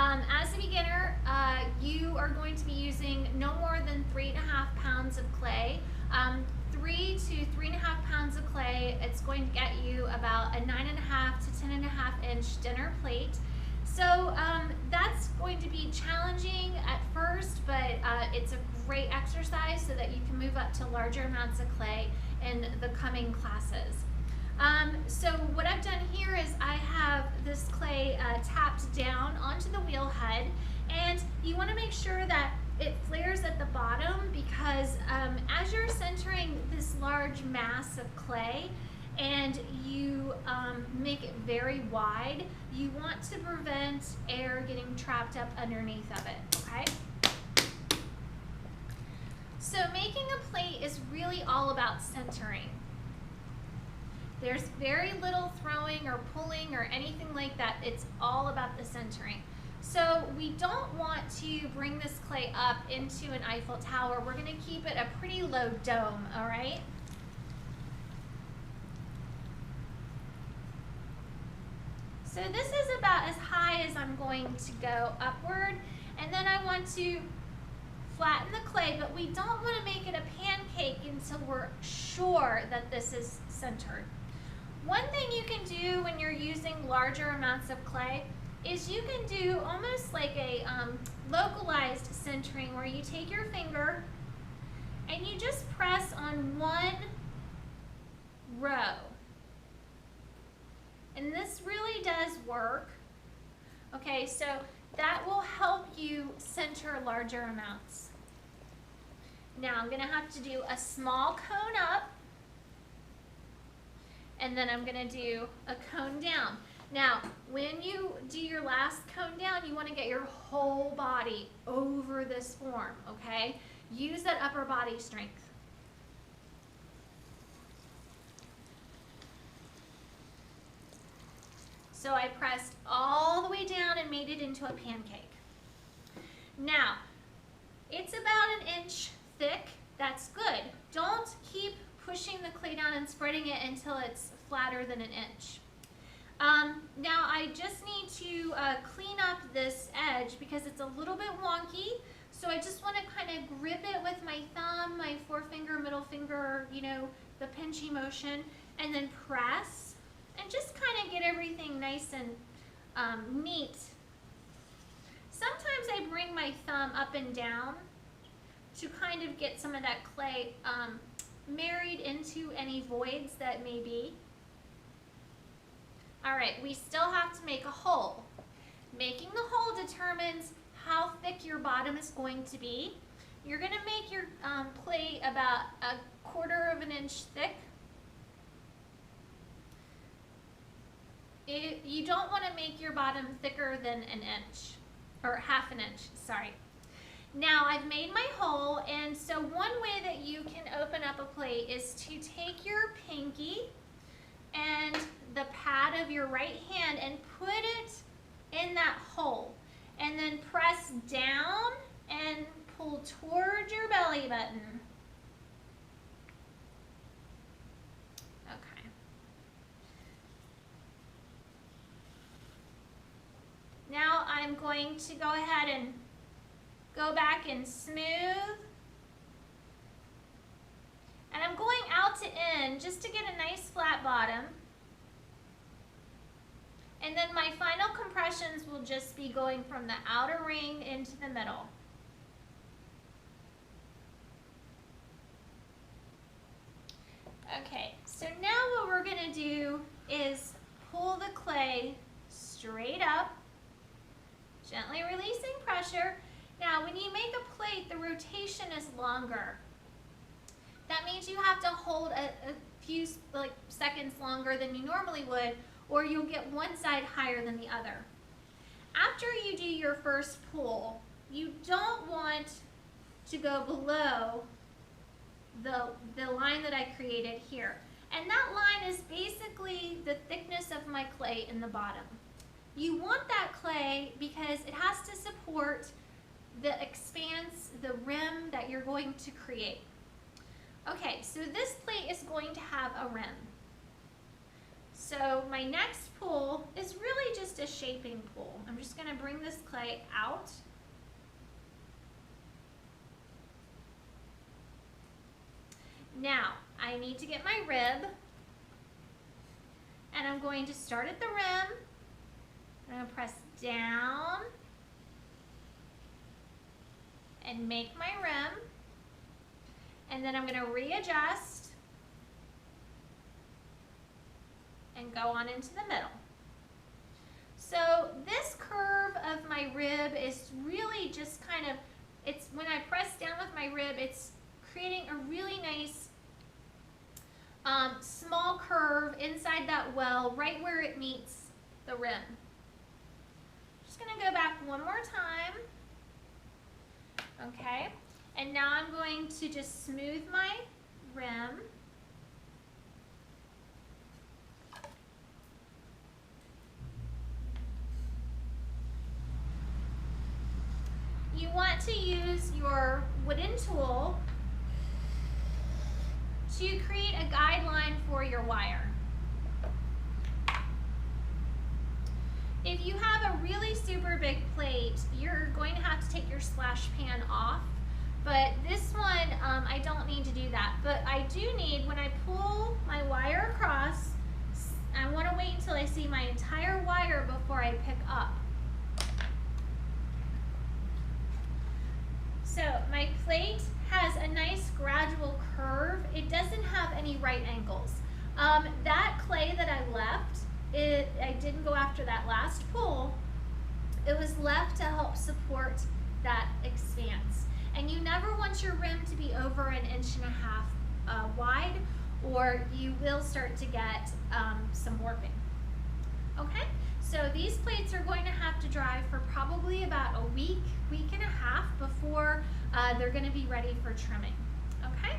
As a beginner, you are going to be using no more than 3.5 pounds of clay. 3 to 3.5 pounds of clay, it's going to get you about a 9.5 to 10.5 inch dinner plate. So that's going to be challenging at first, but it's a great exercise so that you can move up to larger amounts of clay in the coming classes. So what I've done here is I have this clay tapped down onto the wheel head, and you want to make sure that it flares at the bottom because as you're centering this large mass of clay and you make it very wide, you want to prevent air getting trapped up underneath of it, okay? So making a plate is really all about centering. There's very little throwing or pulling or anything like that. It's all about the centering. So we don't want to bring this clay up into an Eiffel Tower. We're going to keep it a pretty low dome, all right? So this is about as high as I'm going to go upward, and then I want to flatten the clay, but we don't want to make it a pancake until we're sure that this is centered. One thing you can do when you're using larger amounts of clay is you can do almost like a localized centering where you take your finger and you just press on one row. And this really does work. Okay, so that will help you center larger amounts. Now I'm going to have to do a small cone up, and then I'm going to do a cone down. Now, when you do your last cone down, you want to get your whole body over this form, okay? Use that upper body strength. So I pressed all the way down and made it into a pancake. Now, it's about 1 inch thick. That's good. Don't keep pushing the clay down and spreading it until it's flatter than 1 inch. Now I just need to clean up this edge because it's a little bit wonky. So I just want to kind of grip it with my thumb, my forefinger, middle finger, you know, the pinchy motion, and then press and just kind of get everything nice and neat. Sometimes I bring my thumb up and down to kind of get some of that clay married into any voids that may be. All right, we still have to make a hole. Making the hole determines how thick your bottom is going to be. You're going to make your plate about 1/4 of an inch thick. You don't want to make your bottom thicker than 1 inch, or 1/2 inch, sorry. Now I've made my hole, and so one way that you can open up a plate is to take your pinky and the pad of your right hand and put it in that hole, and then press down and pull towards your belly button. Okay. Now I'm going to go ahead and go back and smooth. And I'm going out to in just to get a nice flat bottom. And then my final compressions will just be going from the outer ring into the middle. Okay, so now what we're going to do is pull the clay straight up, gently releasing pressure. Now, when you make a plate, the rotation is longer. That means you have to hold a few seconds longer than you normally would, or you'll get one side higher than the other. After you do your first pull, you don't want to go below the line that I created here. And that line is basically the thickness of my clay in the bottom. You want that clay because it has to support the expanse, the rim that you're going to create. Okay, so this plate is going to have a rim. So my next pull is really just a shaping pull. I'm just gonna bring this clay out. Now, I need to get my rib, and I'm going to start at the rim. I'm gonna press down and make my rim, and then I'm gonna readjust and go on into the middle. So this curve of my rib is really just kind of, it's when I press down with my rib, it's creating a really nice small curve inside that well, right where it meets the rim. Just gonna go back one more time. Okay, and now I'm going to just smooth my rim. You want to use your wooden tool to create a guideline for your wire. If you have a really super big plate, you're going to have to take your splash pan off, but this one, I don't need to do that. But I do need, when I pull my wire across, I want to wait until I see my entire wire before I pick up. So my plate has a nice gradual curve. It doesn't have any right angles. That clay that I left, I didn't go after that last pull. It was left to help support that expanse. And you never want your rim to be over 1.5 inches wide, or you will start to get some warping. Okay, so these plates are going to have to dry for probably about a week, week and a half before they're going to be ready for trimming. Okay.